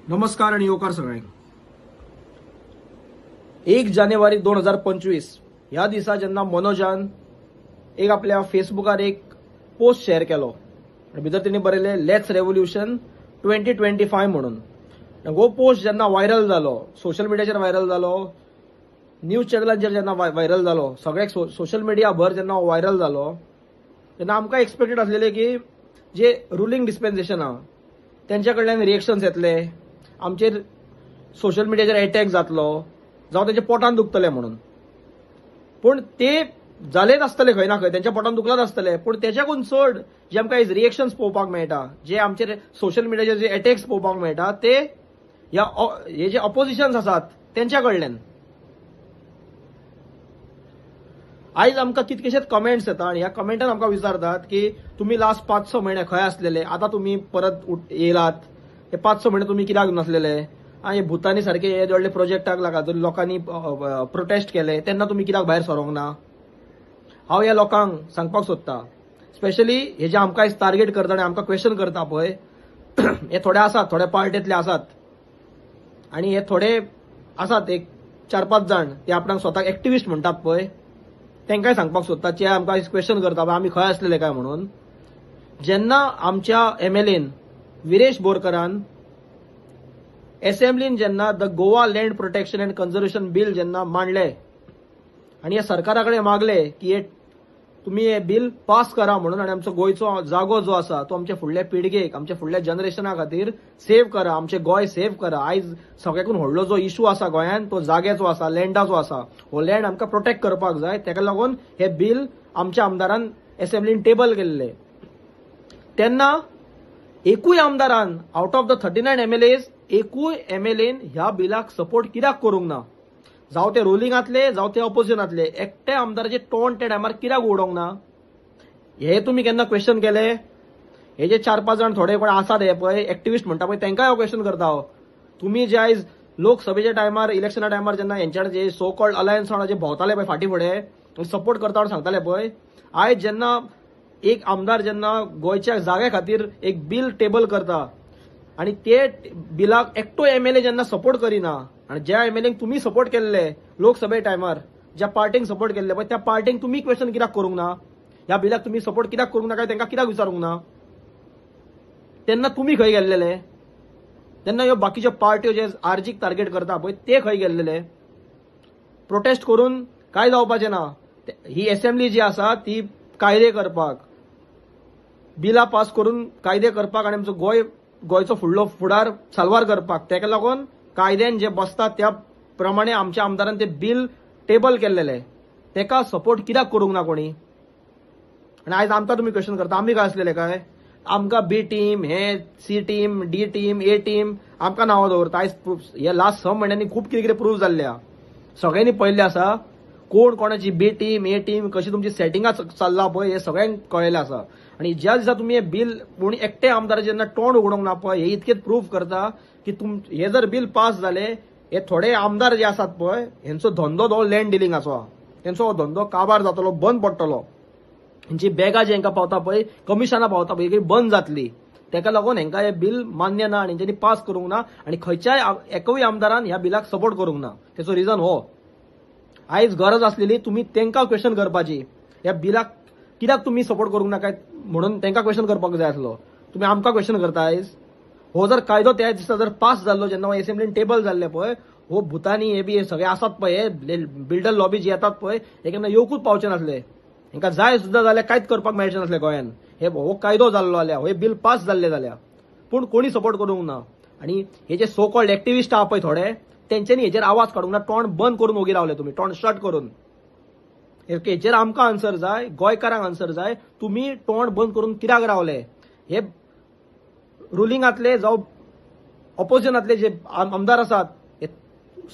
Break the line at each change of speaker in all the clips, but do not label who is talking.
नमस्कार आणि येवकार सगळ्यांक. 1 जानेवारी 2025 ह्या दिसा जेन्ना मनोजान एक आपल्या फेसबुकार एक पोस्ट शेअर केलो आणि भितर तिने बरयले लेट्स रेव्होल्यूशन 2025 म्हणून. हो पोस्ट जेन्ना व्हायरल जालो, सोशल मिडियाचेर व्हायरल जालो, न्यूज चॅनलांचेर जेन्ना व्हायरल जालो, सगळ्याक सोशल मिडिया भर जेन्ना व्हायरल जालो तेन्ना आमकां एक्सपेक्टेड आसलेले की जे रुलिंग डिस्पेन्सेशन आहा त्यांच्या कडल्यान रिएक्शन्स येतले, आमचेर सोशल मिडियाचेर अटॅक जातलो, जावं तेंच्या पोटान दुखतले म्हणून. पूण ते जालेच आसतले खंय ना खंय, त्यांच्या पोटान दुखलाच आसतले. पूण तेच्याकून चड जे आमकां रिएक्शन्स पळोवपाक मेळटा, जे आमचेर सोशल मिडियाचेर जे अटॅक्स पळोवपाक मेळटा ते हे जे ऑपोजिशन्स आसात त्यांच्या कडल्यान. आयज आमकां कितकेशेच कमेंट्स येता आणि ह्या कमेंटान आमकां विचारतात की तुम्ही लास्ट 5-6 म्हयने खंय आसलेले, आता तुम्ही परत येयलात, हे 5-6 म्हयने तुम्ही कित्याक नासलेले, आणि भुतानी सारखे हे व्हडले प्रोजेक्टाक लागून लोकांनी प्रोटेस्ट केले तेन्ना तुम्ही कित्याक भायर सरोंक ना. हांव ह्या लोकांक सांगपाक सोदता, स्पेशली हे जे आमकां टार्गेट करता आनी आमकां क्वेश्चन करता पळय, हे थोडे आसात, थोड्या पार्टेंतले आसात आणि हे थोडे आसात एक 4-5 जाण ते आपणाक स्वताक एक्टिविस्ट म्हणटात पळय, तेंकाय सांगपाक सोदता जे आमकां क्वेश्चन करता आमी खंय आसलेले काय म्हणून. जेन्ना आमच्या एमएलएन विरेश बोरकरान असेंब्लीन जेन्ना the Goa land protection and conservation bill जेन्ना मांडले आणि या सरकारा कडेन मागले की तुम्ही हे बिल पास करा म्हणून, आणि आमचो गोंयचो जागो जो आसा तो आमच्या फुडल्या पिळगेक, आमच्या फुडल्या जनरेशना खातीर सेव्ह करा, आमचे गोंय सेव्ह करा. आयज सगळ्याकून व्हडलो जो इशू आसा गोंयांत तो जाग्याचो आसा, लँडाचो आसा. हो लँड आमकां प्रोटेक्ट करपाक जाय, तेका लागून हे बिल आमच्या आमदारान असेंब्लीन टेबल केल्ले. तेन्ना एकूय आमदारान आउट ऑफ द 39 एमएलएज एकूय एमएलएन ह्या बिलाक सपोर्ट कित्याक करूंक ना. जावं ते रुलिंगातले जावं ते ऑपोजिशनातले, एकट्या आमदाराचे तोंड त्या टायमार कित्याक उडोवंक ना. हे तुम्ही केन्ना क्वेश्चन केले? हे जे 4-5 जाण थोडे कोण आसात हे पळय एक्टिविस्ट म्हणटा पळय तेंकाय हांव क्वेश्चन करता. तुम्ही जे आयज लोकसभेच्या टायमार इलेक्शना टायमार जेन्ना हेंच्या जे सो कॉल्ड अलायन्स वांगडा जे भोंवताले पळय फाटी फुडें सपोर्ट करता म्हणून सांगताले पळय, आयज जेन्ना एक आमदार जेन्ना गोंयच्या जाग्या खातीर एक बिल टेबल करता आणि ते बिलाक एकटो एमएलए जेन्ना सपोर्ट करिना, आणि ज्या एमएलएक तुम्ही सपोर्ट केल्ले लोकसभे टायमार, ज्या पार्टीक सपोर्ट केल्ले पळय त्या पार्टीक तुम्ही क्वेश्चन कित्याक करूंक ना, ह्या बिलाक तुम्ही सपोर्ट कित्याक करूंक ना काय तेंकां कित्याक विचारूंक ना. तेन्ना तुम्ही खंय गेल्लेले, तेन्ना ह्यो बाकीच्यो पार्ट्यो जे आरजीक टार्गेट करता पळय ते खंय गेल्लेले. प्रोटेस्ट करून काय जावपाचें ना. ही असेंब्ली जी आसा ती कायदे करपाक, बिलां पास करून कायदे करपाक आणि आमचो गोंयचो फुडलो फुडार साल्वार करपाक, तेका लागून कायद्यान जे बसता त्या प्रमाणे आमच्या आमदारान ते बिल टेबल केल्लेले, तेका सपोर्ट कित्याक करूंक ना कोणी. आणि आयज आमकां तुम्ही क्वेश्चन करता आमी काय आसलेले काय, आमकां बी टीम, हे सी टीम, डी टीम, ए टीम आमकां नांवां दवरता. आयज हे लास्ट 6 म्हयन्यांनी खूब कितें कितें प्रूव्ह जाल्ले आहा, सगळ्यांनी पळयल्ले आसा. कोण कोणाची बी टीम, ए टीम, कशी तुमची सेटिंगां चल्ला पळय हे सगळ्यांक कळयलें आसा. आणि ज्या दिसा तुम्ही हे बिल कोणी एकटे आमदार जेन्ना तोंड उगडोवंक ना पळय, हे इतकेच प्रूव्ह करता की हे जर बिल पास जाले, हे थोडे आमदार जे आसात पळय हेंचो धंदो तो लँड डिलिंगाचो आहा, तेंचो हो धंदो काबार जातलो, बंद पडटलो. हेंची बॅगां जे हांकां पावता पळय, कमिशनां पावता पळय, ही बंद जातली. तेका लागून हेंकां हे बिल मान्य ना आणि हेंच्यांनी पास करूंक ना, आणि खंयच्याय एकूय आमदारान ह्या बिलाक सपोर्ट करूंक ना. तेचो रिजन हो. आयज गरज आसलेली तुम्ही तेंकां क्वेश्चन करपाची, ह्या बिलाक कित्याक तुम्ही सपोर्ट करूंक ना काय म्हणून तेंकां क्वेश्चन करपाक जाय आसलो. तुम्ही आमकां क्वेश्चन करता आयज. हो जर कायदो त्या दिसा जर पास जाल्लो जेन्ना असेंब्लीन टेबल जाल्ले पळय, हो भुतानी हे बी सगळे आसात पळय, हे बिल्डर लॉबी जी येतात पळय, हे केन्ना येवकूच पावचे नासले. हेंकां जाय सुद्दां जाल्यार कांयच करपाक मेळचें नासलें गोंयान. हो कायदो जाल्लो जाल्यार, हो बिल पास जाल्ले जाल्यार, पूण कोणी सपोर्ट करूंक ना. आणि हे जे सो कॉल्ड एक्टिविस्ट आहा पळय थोडे, तेंच्यांनी हेजेर आवाज काडूंक ना, तोंड बंद करून उगी रावले तुम्ही, तोंड शट करून. हेजेर आमकां आन्सर जाय, गोंयकारांक आन्सर जाय. तुम्ही तोंड बंद करून कित्याक रावले. हे रुलिंगातले जावं ऑपोजिशनातले जे आमदार आसात हे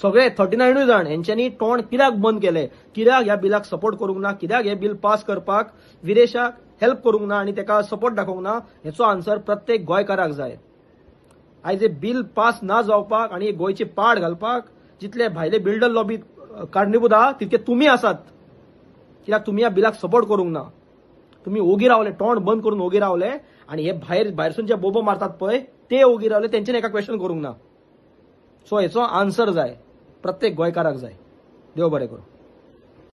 सगळे 39 जाण हेंच्यांनी तोंड कित्याक बंद केले, कित्याक ह्या बिलाक सपोर्ट करूंक ना, कित्याक हे बिल पास करपाक विरेशाक हेल्प करूंक ना आणि तेका सपोर्ट दाखोवंक ना, हेचो आन्सर प्रत्येक गोंयकाराक जाय. आयज हे बिल पास ना जावपाक आणि गोंयची पाड घालपाक जितले भायले बिल्डर लॉबी कारणीभूत आहा तितके तुम्ही आसात. कित्याक तुम्ही ह्या बिलाक सपोर्ट करूंक ना. तुम्ही ओगी रावले, तोंड बंद करून ओगी रावले, आणि हे भायरसून जे बोबो मारतात पळय ते ओगी रावले, तेंच्यानी एका क्वेश्चन करूंक ना. सो हेचो आन्सर जाय प्रत्येक गोंयकाराक जाय. देव बरें करूं.